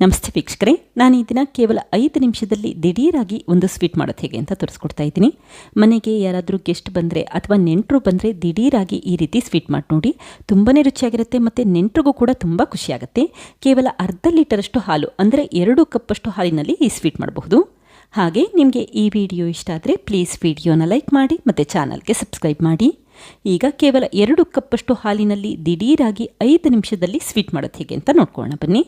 ನಮಸ್ತೆ ವೀಕ್ಷಕರೇ, ನಾನು ಈ ದಿನ ಕೇವಲ 5 ನಿಮಿಷದಲ್ಲಿ ದಿಢೀರಾಗಿ ಒಂದು ಸ್ವೀಟ್ ಮಾಡೋದು ಹೇಗೆ ಅಂತ ತೋರಿಸ್ಕೊಡ್ತಾ ಇದ್ದೀನಿ. ಮನೆಗೆ ಯಾರಾದರೂ ಗೆಸ್ಟ್ ಬಂದರೆ ಅಥವಾ ನೆಂಟರು ಬಂದರೆ ದಿಢೀರಾಗಿ ಈ ರೀತಿ ಸ್ವೀಟ್ ಮಾಡಿ ನೋಡಿ. ತುಂಬಾ ರುಚಿಯಾಗಿರುತ್ತೆ ಮತ್ತು ನೆಂಟರಿಗೂ ಕೂಡ ತುಂಬ ಖುಷಿಯಾಗುತ್ತೆ. ಕೇವಲ ಅರ್ಧ ಲೀಟರಷ್ಟು ಹಾಲು ಅಂದರೆ 2 ಕಪ್ಪಷ್ಟು ಹಾಲಿನಲ್ಲಿ ಈ ಸ್ವೀಟ್ ಮಾಡಬಹುದು. ಹಾಗೆ ನಿಮಗೆ ಈ ವಿಡಿಯೋ ಇಷ್ಟ ಆದರೆ ಪ್ಲೀಸ್ ವಿಡಿಯೋನ ಲೈಕ್ ಮಾಡಿ ಮತ್ತು ಚಾನಲ್ಗೆ ಸಬ್ಸ್ಕ್ರೈಬ್ ಮಾಡಿ. ಈಗ ಕೇವಲ 2 ಕಪ್ಪಷ್ಟು ಹಾಲಿನಲ್ಲಿ ದಿಢೀರಾಗಿ 5 ನಿಮಿಷದಲ್ಲಿ ಸ್ವೀಟ್ ಮಾಡೋದು ಹೇಗೆ ಅಂತ ನೋಡ್ಕೊಳ್ಳೋಣ ಬನ್ನಿ.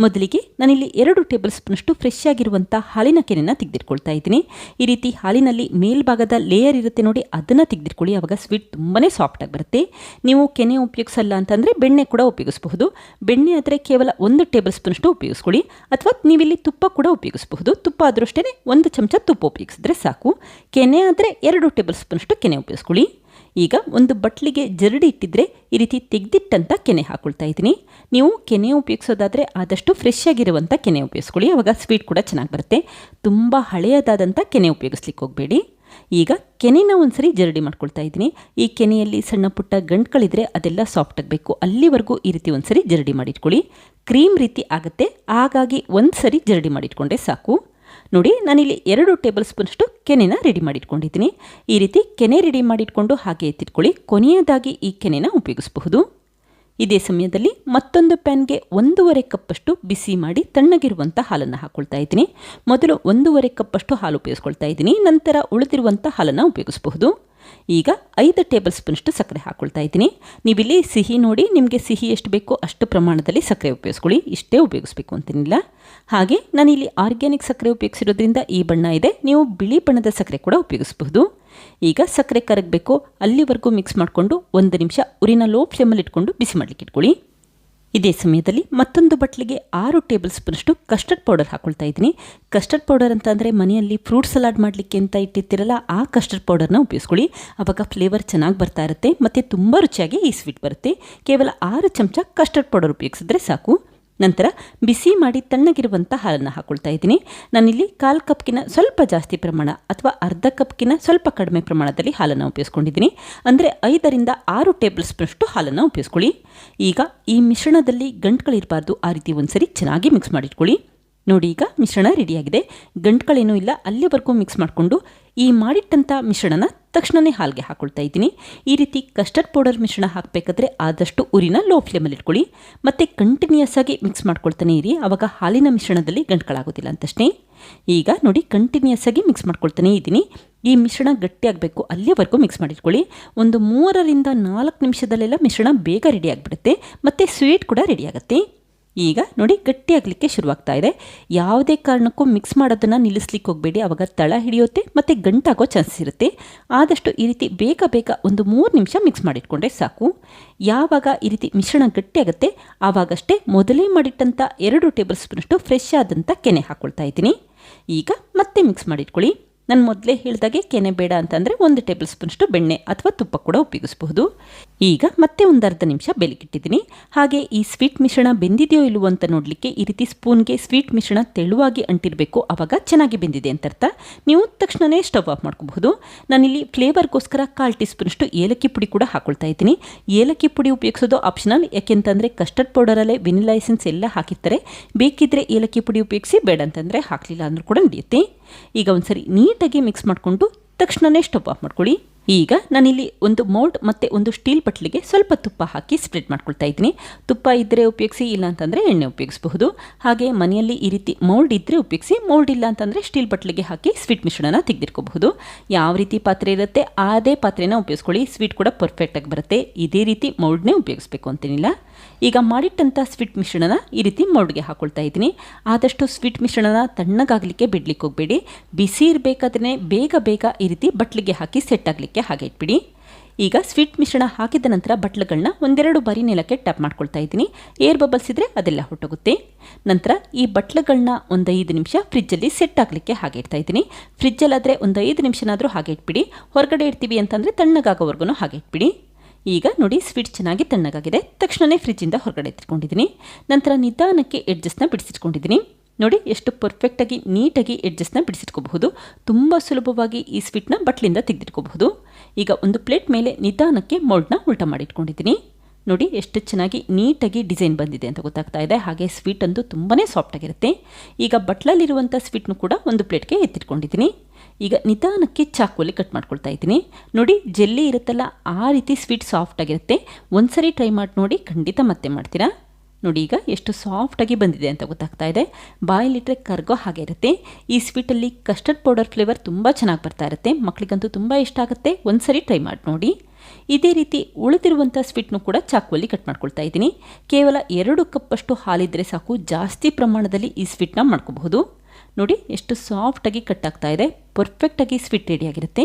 ಮೊದಲಿಗೆ ನಾನಿಲ್ಲಿ 2 ಟೇಬಲ್ ಸ್ಪೂನಷ್ಟು ಫ್ರೆಶ್ ಆಗಿರುವಂಥ ಹಾಲಿನ ಕೆನೆನ ತೆಗೆದಿಟ್ಕೊಳ್ತಾ ಇದ್ದೀನಿ. ಈ ರೀತಿ ಹಾಲಿನಲ್ಲಿ ಮೇಲ್ಭಾಗದ ಲೇಯರ್ ಇರುತ್ತೆ ನೋಡಿ, ಅದನ್ನು ತೆಗೆದಿಟ್ಕೊಳ್ಳಿ. ಆವಾಗ ಸ್ವೀಟ್ ತುಂಬಾ ಸಾಫ್ಟಾಗಿ ಬರುತ್ತೆ. ನೀವು ಕೆನೆ ಉಪಯೋಗಿಸಲ್ಲ ಅಂತಂದರೆ ಬೆಣ್ಣೆ ಕೂಡ ಉಪಯೋಗಿಸಬಹುದು. ಬೆಣ್ಣೆ ಆದರೆ ಕೇವಲ 1 ಟೇಬಲ್ ಸ್ಪೂನಷ್ಟು ಉಪಯೋಗಿಸ್ಕೊಳ್ಳಿ, ಅಥವಾ ನೀವಿಲ್ಲಿ ತುಪ್ಪ ಕೂಡ ಉಪಯೋಗಿಸಬಹುದು. ತುಪ್ಪ ಆದರೂ ಅಷ್ಟೇ 1 ಚಮಚ ತುಪ್ಪ ಉಪಯೋಗಿಸಿದ್ರೆ ಸಾಕು. ಕೆನೆ ಆದರೆ 2 ಟೇಬಲ್ ಸ್ಪೂನಷ್ಟು ಕೆನೆ ಉಪಯೋಗಿಸ್ಕೊಳ್ಳಿ. ಈಗ ಒಂದು ಬಟ್ಲಿಗೆ ಜರಡಿ ಇಟ್ಟಿದ್ರೆ ಈ ರೀತಿ ತೆಗೆದಿಟ್ಟಂಥ ಕೆನೆ ಹಾಕೊಳ್ತಾ ಇದ್ದೀನಿ. ನೀವು ಕೆನೆ ಉಪಯೋಗಿಸೋದಾದರೆ ಆದಷ್ಟು ಫ್ರೆಶ್ ಆಗಿರುವಂಥ ಕೆನೆ ಉಪಯೋಗಿಸ್ಕೊಳ್ಳಿ, ಆವಾಗ ಸ್ವೀಟ್ ಕೂಡ ಚೆನ್ನಾಗಿ ಬರುತ್ತೆ. ತುಂಬ ಹಳೆಯದಾದಂಥ ಕೆನೆ ಉಪಯೋಗಿಸ್ಲಿಕ್ಕೆ ಹೋಗಬೇಡಿ. ಈಗ ಕೆನೆನ ಒಂದ್ಸರಿ ಜರಡಿ ಮಾಡ್ಕೊಳ್ತಾ ಇದ್ದೀನಿ. ಈ ಕೆನೆಯಲ್ಲಿ ಸಣ್ಣ ಪುಟ್ಟ ಗಂಟುಗಳಿದ್ರೆ ಅದೆಲ್ಲ ಸಾಫ್ಟ್ ಆಗಬೇಕು, ಅಲ್ಲಿವರೆಗೂ ಈ ರೀತಿ ಒಂದ್ಸರಿ ಜರಡಿ ಮಾಡಿಟ್ಕೊಳ್ಳಿ. ಕ್ರೀಮ್ ರೀತಿ ಆಗುತ್ತೆ, ಹಾಗಾಗಿ ಒಂದ್ಸರಿ ಜರಡಿ ಮಾಡಿಟ್ಕೊಂಡ್ರೆ ಸಾಕು. ನೋಡಿ, ನಾನಿಲ್ಲಿ 2 ಟೇಬಲ್ ಸ್ಪೂನಷ್ಟು ಕೆನೆನ ರೆಡಿ ಮಾಡಿಟ್ಕೊಂಡಿದ್ದೀನಿ. ಈ ರೀತಿ ಕೆನೆ ರೆಡಿ ಮಾಡಿಟ್ಕೊಂಡು ಹಾಗೆ ಎತ್ತಿಟ್ಕೊಳ್ಳಿ. ಕೊನೆಯದಾಗಿ ಈ ಕೆನೆನ ಉಪಯೋಗಿಸಬಹುದು. ಇದೇ ಸಮಯದಲ್ಲಿ ಮತ್ತೊಂದು ಪ್ಯಾನ್ಗೆ 1.5 ಕಪ್ಪಷ್ಟು ಬಿಸಿ ಮಾಡಿ ತಣ್ಣಗಿರುವಂಥ ಹಾಲನ್ನು ಹಾಕ್ಕೊಳ್ತಾ ಇದ್ದೀನಿ. ಮೊದಲು 1.5 ಕಪ್ಪಷ್ಟು ಹಾಲು ಉಪಯೋಗಿಸ್ಕೊಳ್ತಾ ಇದ್ದೀನಿ, ನಂತರ ಉಳಿದಿರುವಂಥ ಹಾಲನ್ನು ಉಪಯೋಗಿಸಬಹುದು. ಈಗ 5 ಟೇಬಲ್ ಸ್ಪೂನಷ್ಟು ಸಕ್ಕರೆ ಹಾಕ್ಕೊಳ್ತಾ ಇದ್ದೀನಿ. ನೀವಿಲ್ಲಿ ಸಿಹಿ ನೋಡಿ, ನಿಮಗೆ ಸಿಹಿ ಎಷ್ಟು ಬೇಕೋ ಅಷ್ಟು ಪ್ರಮಾಣದಲ್ಲಿ ಸಕ್ಕರೆ ಉಪಯೋಗಿಸ್ಕೊಳ್ಳಿ, ಇಷ್ಟೇ ಉಪಯೋಗಿಸ್ಬೇಕು ಅಂತೇನಿಲ್ಲ. ಹಾಗೆ ನಾನಿಲ್ಲಿ ಆರ್ಗ್ಯಾನಿಕ್ ಸಕ್ಕರೆ ಉಪಯೋಗಿಸಿರೋದ್ರಿಂದ ಈ ಬಣ್ಣ ಇದೆ, ನೀವು ಬಿಳಿ ಬಣ್ಣದ ಸಕ್ಕರೆ ಕೂಡ ಉಪಯೋಗಿಸಬಹುದು. ಈಗ ಸಕ್ಕರೆ ಕರಗಬೇಕು, ಅಲ್ಲಿವರೆಗೂ ಮಿಕ್ಸ್ ಮಾಡಿಕೊಂಡು 1 ನಿಮಿಷ ಉರಿನ ಲೋ ಫ್ಲೇಮಲ್ಲಿ ಇಟ್ಕೊಂಡು ಬಿಸಿ ಮಾಡಲಿಕ್ಕೆ ಇಟ್ಕೊಳ್ಳಿ. ಇದೇ ಸಮಯದಲ್ಲಿ ಮತ್ತೊಂದು ಬಟ್ಲಿಗೆ 6 ಟೇಬಲ್ ಸ್ಪೂನಷ್ಟು ಕಸ್ಟರ್ಡ್ ಪೌಡರ್ ಹಾಕ್ಕೊಳ್ತಾ ಇದ್ದೀನಿ. ಕಸ್ಟರ್ಡ್ ಪೌಡರ್ ಅಂತ ಅಂದರೆ ಮನೆಯಲ್ಲಿ ಫ್ರೂಟ್ ಸಲಾಡ್ ಮಾಡಲಿಕ್ಕೆ ಅಂತ ಇಟ್ಟಿರ್ತಿರಲ್ಲ, ಆ ಕಸ್ಟರ್ಡ್ ಪೌಡರ್ನ ಉಪಯೋಗಿಸ್ಕೊಳ್ಳಿ. ಆವಾಗ ಫ್ಲೇವರ್ ಚೆನ್ನಾಗಿ ಬರ್ತಾ ಇರುತ್ತೆ ಮತ್ತು ತುಂಬ ರುಚಿಯಾಗಿ ಈ ಸ್ವೀಟ್ ಬರುತ್ತೆ. ಕೇವಲ 6 ಚಮಚ ಕಸ್ಟರ್ಡ್ ಪೌಡರ್ ಉಪಯೋಗಿಸಿದ್ರೆ ಸಾಕು. ನಂತರ ಬಿಸಿ ಮಾಡಿ ತಣ್ಣಗಿರುವಂಥ ಹಾಲನ್ನು ಹಾಕ್ಕೊಳ್ತಾ ಇದ್ದೀನಿ. ನಾನಿಲ್ಲಿ 1/4 ಕಪ್ಗಿನ ಸ್ವಲ್ಪ ಜಾಸ್ತಿ ಪ್ರಮಾಣ ಅಥವಾ ಅರ್ಧ ಕಪ್ಗಿನ ಸ್ವಲ್ಪ ಕಡಿಮೆ ಪ್ರಮಾಣದಲ್ಲಿ ಹಾಲನ್ನು ಉಪಯೋಗಿಸ್ಕೊಂಡಿದ್ದೀನಿ. ಅಂದರೆ 5ರಿಂದ 6 ಟೇಬಲ್ ಸ್ಪೂನಷ್ಟು ಹಾಲನ್ನು ಉಪಯೋಗಿಸ್ಕೊಳ್ಳಿ. ಈಗ ಈ ಮಿಶ್ರಣದಲ್ಲಿ ಗಂಟುಗಳಿರಬಾರ್ದು, ಆ ರೀತಿ ಒಂದ್ಸರಿ ಚೆನ್ನಾಗಿ ಮಿಕ್ಸ್ ಮಾಡಿಟ್ಕೊಳ್ಳಿ. ನೋಡಿ, ಈಗ ಮಿಶ್ರಣ ರೆಡಿಯಾಗಿದೆ, ಗಂಟುಗಳೇನೂ ಇಲ್ಲ. ಅಲ್ಲಿವರೆಗೂ ಮಿಕ್ಸ್ ಮಾಡಿಕೊಂಡು ಈ ಮಾಡಿಟ್ಟಂಥ ಮಿಶ್ರಣನ ತಕ್ಷಣವೇ ಹಾಲಿಗೆ ಹಾಕ್ಕೊಳ್ತಾ ಇದ್ದೀನಿ. ಈ ರೀತಿ ಕಸ್ಟರ್ಡ್ ಪೌಡರ್ ಮಿಶ್ರಣ ಹಾಕಬೇಕಾದ್ರೆ ಆದಷ್ಟು ಉರಿನ ಲೋ ಫ್ಲೇಮಲ್ಲಿ ಇಟ್ಕೊಳ್ಳಿ ಮತ್ತು ಕಂಟಿನ್ಯೂಸ್ ಆಗಿ ಮಿಕ್ಸ್ ಮಾಡ್ಕೊಳ್ತಾನೆ ಇರಿ, ಆವಾಗ ಹಾಲಿನ ಮಿಶ್ರಣದಲ್ಲಿ ಗಂಟುಗಳಾಗೋದಿಲ್ಲ ಅಂತಷ್ಟೇ. ಈಗ ನೋಡಿ, ಕಂಟಿನ್ಯೂಸ್ ಆಗಿ ಮಿಕ್ಸ್ ಮಾಡ್ಕೊಳ್ತಾನೆ ಇದ್ದೀನಿ. ಈ ಮಿಶ್ರಣ ಗಟ್ಟಿಯಾಗಬೇಕು, ಅಲ್ಲಿವರೆಗೂ ಮಿಕ್ಸ್ ಮಾಡಿಟ್ಕೊಳ್ಳಿ. ಒಂದು 3ರಿಂದ 4 ನಿಮಿಷದಲ್ಲೆಲ್ಲ ಮಿಶ್ರಣ ಬೇಗ ರೆಡಿ ಆಗಿಬಿಡುತ್ತೆ ಮತ್ತು ಸ್ವೀಟ್ ಕೂಡ ರೆಡಿಯಾಗುತ್ತೆ. ಈಗ ನೋಡಿ, ಗಟ್ಟಿಯಾಗಲಿಕ್ಕೆ ಶುರುವಾಗ್ತಾ ಇದೆ. ಯಾವುದೇ ಕಾರಣಕ್ಕೂ ಮಿಕ್ಸ್ ಮಾಡೋದನ್ನು ನಿಲ್ಲಿಸ್ಲಿಕ್ಕೆ ಹೋಗಬೇಡಿ, ಆವಾಗ ತಳ ಹಿಡಿಯುತ್ತೆ ಮತ್ತು ಗಂಟಾಗೋ ಚಾನ್ಸಸ್ ಇರುತ್ತೆ. ಆದಷ್ಟು ಈ ರೀತಿ ಬೇಗ ಒಂದು 3 ನಿಮಿಷ ಮಿಕ್ಸ್ ಮಾಡಿಟ್ಕೊಂಡ್ರೆ ಸಾಕು. ಯಾವಾಗ ಈ ರೀತಿ ಮಿಶ್ರಣ ಗಟ್ಟಿಯಾಗುತ್ತೆ ಆವಾಗಷ್ಟೇ ಮೊದಲೇ ಮಾಡಿಟ್ಟಂಥ 2 ಟೇಬಲ್ ಸ್ಪೂನಷ್ಟು ಫ್ರೆಶ್ ಆದಂಥ ಕೆನೆ ಹಾಕ್ಕೊಳ್ತಾ ಇದ್ದೀನಿ. ಈಗ ಮತ್ತೆ ಮಿಕ್ಸ್ ಮಾಡಿಟ್ಕೊಳ್ಳಿ. ನಾನು ಮೊದಲೇ ಹೇಳಿದಾಗೆ ಕೆನೆ ಬೇಡ ಅಂತಂದರೆ 1 ಟೇಬಲ್ ಸ್ಪೂನಷ್ಟು ಬೆಣ್ಣೆ ಅಥವಾ ತುಪ್ಪ ಕೂಡ ಉಪಯೋಗಿಸಬಹುದು. ಈಗ ಮತ್ತೆ ಒಂದು ಅರ್ಧ ನಿಮಿಷ ಬೆಲೆಗಿಟ್ಟಿದ್ದೀನಿ. ಹಾಗೆ ಈ ಸ್ವೀಟ್ ಮಿಶ್ರಣ ಬೆಂದಿದೆಯೋ ಇಲ್ಲವೋ ಅಂತ ನೋಡಲಿಕ್ಕೆ ಈ ರೀತಿ ಸ್ಪೂನ್ಗೆ ಸ್ವೀಟ್ ಮಿಶ್ರಣ ತೆಳುವಾಗಿ ಅಂಟಿರಬೇಕು, ಆವಾಗ ಚೆನ್ನಾಗಿ ಬೆಂದಿದೆ ಅಂತ ಅರ್ಥ. ನೀವು ತಕ್ಷಣವೇ ಸ್ಟವ್ ಆಫ್ ಮಾಡ್ಕೋಬಹುದು. ನಾನಿಲ್ಲಿ ಫ್ಲೇವರ್ಗೋಸ್ಕರ 1/4 ಟೀ ಸ್ಪೂನಷ್ಟು ಏಲಕ್ಕಿ ಪುಡಿ ಕೂಡ ಹಾಕ್ಕೊಳ್ತಾ ಇದ್ದೀನಿ. ಏಲಕ್ಕಿ ಪುಡಿ ಉಪಯೋಗಿಸೋದು ಆಪ್ಷನಲ್, ಯಾಕೆಂತಂದರೆ ಕಸ್ಟರ್ಡ್ ಪೌಡರಲ್ಲೇ ವೆನಿಲಾ ಎಸೆನ್ಸ್ ಎಲ್ಲ ಹಾಕಿರ್ತಾರೆ. ಬೇಕಿದ್ದರೆ ಏಲಕ್ಕಿ ಪುಡಿ ಉಪಯೋಗಿಸಿ, ಬೇಡ ಅಂತಂದರೆ ಹಾಕಲಿಲ್ಲ ಅಂದರೂ ಕೂಡ ನಡೆಯುತ್ತೆ. ಈಗ ಒಂದ್ಸರಿ ನೀಟಾಗಿ ಮಿಕ್ಸ್ ಮಾಡಿಕೊಂಡು ತಕ್ಷಣವೇ ಸ್ಟವ್ ಆಫ್ ಮಾಡ್ಕೊಳ್ಳಿ. ಈಗ ನಾನಿಲ್ಲಿ ಒಂದು ಮೌಲ್ಡ್ ಮತ್ತು ಒಂದು ಸ್ಟೀಲ್ ಬಟ್ಲಿಗೆ ಸ್ವಲ್ಪ ತುಪ್ಪ ಹಾಕಿ ಸ್ಪ್ರೆಡ್ ಮಾಡ್ಕೊಳ್ತಾ ಇದ್ದೀನಿ. ತುಪ್ಪ ಇದ್ದರೆ ಉಪಯೋಗಿಸಿ, ಇಲ್ಲ ಅಂತಂದರೆ ಎಣ್ಣೆ ಉಪಯೋಗಿಸಬಹುದು. ಹಾಗೆ ಮನೆಯಲ್ಲಿ ಈ ರೀತಿ ಮೌಲ್ಡ್ ಇದ್ದರೆ ಉಪಯೋಗಿಸಿ, ಮೌಲ್ಡ್ ಇಲ್ಲ ಅಂತಂದರೆ ಸ್ಟೀಲ್ ಬಟ್ಲಿಗೆ ಹಾಕಿ ಸ್ವೀಟ್ ಮಿಶ್ರಣನ ತೆಗೆದಿಟ್ಕೋಬಹುದು. ಯಾವ ರೀತಿ ಪಾತ್ರೆ ಇರುತ್ತೆ ಅದೇ ಪಾತ್ರೆನ ಉಪಯೋಗಿಸ್ಕೊಳ್ಳಿ, ಸ್ವೀಟ್ ಕೂಡ ಪರ್ಫೆಕ್ಟಾಗಿ ಬರುತ್ತೆ. ಇದೇ ರೀತಿ ಮೌಲ್ಡ್ನೇ ಉಪಯೋಗಿಸ್ಬೇಕು ಅಂತೇನಿಲ್ಲ. ಈಗ ಮಾಡಿಟ್ಟಂಥ ಸ್ವೀಟ್ ಮಿಶ್ರಣನ ಈ ರೀತಿ ಮೌಲ್ಡ್ಗೆ ಹಾಕ್ಕೊಳ್ತಾ ಇದ್ದೀನಿ. ಆದಷ್ಟು ಸ್ವೀಟ್ ಮಿಶ್ರಣನ ತಣ್ಣಗಾಗಲಿಕ್ಕೆ ಬಿಡ್ಲಿಕ್ಕೆ ಹೋಗಬೇಡಿ, ಬಿಸಿ ಇರಬೇಕಾದ್ರೆ ಬೇಗ ಈ ರೀತಿ ಬಟ್ಲಿಗೆ ಹಾಕಿ ಸೆಟ್ ಆಗಲಿಕ್ಕೆ ಹಾಗೆ ಇಟ್ಬಿಡಿ. ಈಗ ಸ್ವೀಟ್ ಮಿಶ್ರಣ ಹಾಕಿದ ನಂತರ ಬಟ್ಲುಗಳನ್ನ 1-2 ಬಾರಿ ನೆಲಕ್ಕೆ ಟ್ಯಾಪ್ ಮಾಡ್ಕೊಳ್ತಾ ಇದ್ದೀನಿ. ಏರ್ ಬಬಲ್ಸ್ ಇದ್ದರೆ ಅದೆಲ್ಲ ಹೊಟ್ಟೋಗುತ್ತೆ. ನಂತರ ಈ ಬಟ್ಲುಗಳನ್ನ ಒಂದು 5 ನಿಮಿಷ ಫ್ರಿಜ್ಜಲ್ಲಿ ಸೆಟ್ ಆಗಲಿಕ್ಕೆ ಹಾಗೆ ಇಡ್ತಾ ಇದ್ದೀನಿ. ಫ್ರಿಜ್ಜಲ್ಲಾದರೆ ಒಂದು 5 ನಿಮಿಷನಾದರೂ ಹಾಗೆ ಇಟ್ಬಿಡಿ. ಹೊರಗಡೆ ಇಡ್ತೀವಿ ಅಂತಂದರೆ ತಣ್ಣಗಾಗೋವರೆಗೂ ಹಾಗೆ ಇಟ್ಬಿಡಿ. ಈಗ ನೋಡಿ, ಸ್ವೀಟ್ ಚೆನ್ನಾಗಿ ತಣ್ಣಗಾಗಿದೆ. ತಕ್ಷಣವೇ ಫ್ರಿಜ್ಜಿಂದ ಹೊರಗಡೆ ಎತ್ತಿಟ್ಕೊಂಡಿದ್ದೀನಿ. ನಂತರ ನಿಧಾನಕ್ಕೆ ಎಡ್ಜಸ್ನ ಬಿಡಿಸಿಟ್ಕೊಂಡಿದ್ದೀನಿ. ನೋಡಿ, ಎಷ್ಟು ಪರ್ಫೆಕ್ಟಾಗಿ ನೀಟಾಗಿ ಎಡ್ಜಸ್ನ ಬಿಡಿಸಿಟ್ಕೋಬಹುದು. ತುಂಬ ಸುಲಭವಾಗಿ ಈ ಸ್ವೀಟ್ನ ಬಟ್ಲಿಂದ ತೆಗೆದಿಟ್ಕೋಬಹುದು. ಈಗ ಒಂದು ಪ್ಲೇಟ್ ಮೇಲೆ ನಿಧಾನಕ್ಕೆ ಮೌಲ್ಡ್ನ ಉಲ್ಟಾ ಮಾಡಿಟ್ಕೊಂಡಿದ್ದೀನಿ. ನೋಡಿ ಎಷ್ಟು ಚೆನ್ನಾಗಿ ನೀಟಾಗಿ ಡಿಸೈನ್ ಬಂದಿದೆ ಅಂತ ಗೊತ್ತಾಗ್ತಾ ಇದೆ. ಹಾಗೆ ಸ್ವೀಟ್ ಅಂತೂ ತುಂಬಾ ಸಾಫ್ಟಾಗಿರುತ್ತೆ. ಈಗ ಬಟ್ಲಲ್ಲಿರುವಂಥ ಸ್ವೀಟ್ನು ಕೂಡ ಒಂದು ಪ್ಲೇಟ್ಗೆ ಎತ್ತಿಟ್ಕೊಂಡಿದ್ದೀನಿ. ಈಗ ನಿಧಾನಕ್ಕೆ ಚಾಕುವಲ್ಲಿ ಕಟ್ ಮಾಡ್ಕೊಳ್ತಾ ಇದ್ದೀನಿ. ನೋಡಿ ಜೆಲ್ಲಿ ಇರುತ್ತಲ್ಲ ಆ ರೀತಿ ಸ್ವೀಟ್ ಸಾಫ್ಟಾಗಿರುತ್ತೆ. ಒಂದ್ಸರಿ ಟ್ರೈ ಮಾಡಿ ನೋಡಿ, ಖಂಡಿತ ಮತ್ತೆ ಮಾಡ್ತೀರಾ. ನೋಡಿ ಈಗ ಎಷ್ಟು ಸಾಫ್ಟಾಗಿ ಬಂದಿದೆ ಅಂತ ಗೊತ್ತಾಗ್ತಾ ಇದೆ. ಬಾಯಲ್ಲಿಟ್ಟರೆ ಕರ್ಗೋ ಹಾಗೆ ಇರುತ್ತೆ. ಈ ಸ್ವೀಟಲ್ಲಿ ಕಸ್ಟರ್ಡ್ ಪೌಡರ್ ಫ್ಲೇವರ್ ತುಂಬ ಚೆನ್ನಾಗಿ ಬರ್ತಾ ಇರುತ್ತೆ. ಮಕ್ಕಳಿಗಂತೂ ತುಂಬ ಇಷ್ಟ ಆಗುತ್ತೆ. ಒಂದ್ಸರಿ ಟ್ರೈ ಮಾಡಿ ನೋಡಿ. ಇದೇ ರೀತಿ ಉಳಿದಿರುವಂಥ ಸ್ವೀಟ್ನು ಕೂಡ ಚಾಕುವಲ್ಲಿ ಕಟ್ ಮಾಡ್ಕೊಳ್ತಾ ಇದ್ದೀನಿ. ಕೇವಲ 2 ಕಪ್ಪಷ್ಟು ಹಾಲಿದ್ರೆ ಸಾಕು, ಜಾಸ್ತಿ ಪ್ರಮಾಣದಲ್ಲಿ ಈ ಸ್ವೀಟ್ನ ಮಾಡ್ಕೋಬಹುದು. ನೋಡಿ ಎಷ್ಟು ಸಾಫ್ಟಾಗಿ ಕಟ್ ಆಗ್ತಾ ಇದೆ. ಪರ್ಫೆಕ್ಟಾಗಿ ಸ್ವೀಟ್ ರೆಡಿಯಾಗಿರುತ್ತೆ.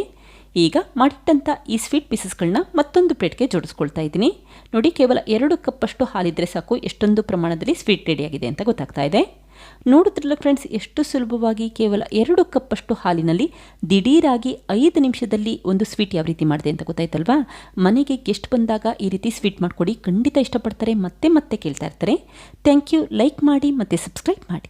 ಈಗ ಮಾಡಿಟ್ಟಂಥ ಈ ಸ್ವೀಟ್ ಪೀಸಸ್ಗಳನ್ನ ಮತ್ತೊಂದು ಪ್ಲೇಟ್ಗೆ ಜೋಡಿಸ್ಕೊಳ್ತಾ ಇದ್ದೀನಿ. ನೋಡಿ ಕೇವಲ 2 ಕಪ್ಪಷ್ಟು ಹಾಲಿದ್ರೆ ಸಾಕು, ಎಷ್ಟೊಂದು ಪ್ರಮಾಣದಲ್ಲಿ ಸ್ವೀಟ್ ರೆಡಿಯಾಗಿದೆ ಅಂತ ಗೊತ್ತಾಗ್ತಾ ಇದೆ. ನೋಡುತ್ತಿರಲ್ಲ ಫ್ರೆಂಡ್ಸ್, ಎಷ್ಟು ಸುಲಭವಾಗಿ ಕೇವಲ 2 ಕಪ್ಪಷ್ಟು ಹಾಲಿನಲ್ಲಿ ದಿಢೀರಾಗಿ 5 ನಿಮಿಷದಲ್ಲಿ ಒಂದು ಸ್ವೀಟ್ ಯಾವ ರೀತಿ ಮಾಡಿದೆ ಅಂತ ಗೊತ್ತಾಯ್ತಲ್ವಾ. ಮನೆಗೆ ಗೆಸ್ಟ್ ಬಂದಾಗ ಈ ರೀತಿ ಸ್ವೀಟ್ ಮಾಡಿಕೊಡಿ, ಖಂಡಿತ ಇಷ್ಟಪಡ್ತಾರೆ, ಮತ್ತೆ ಮತ್ತೆ ಕೇಳ್ತಾ ಇರ್ತಾರೆ. Thank you. ಲೈಕ್ ಮಾಡಿ ಮತ್ತು ಸಬ್ಸ್ಕ್ರೈಬ್ ಮಾಡಿ.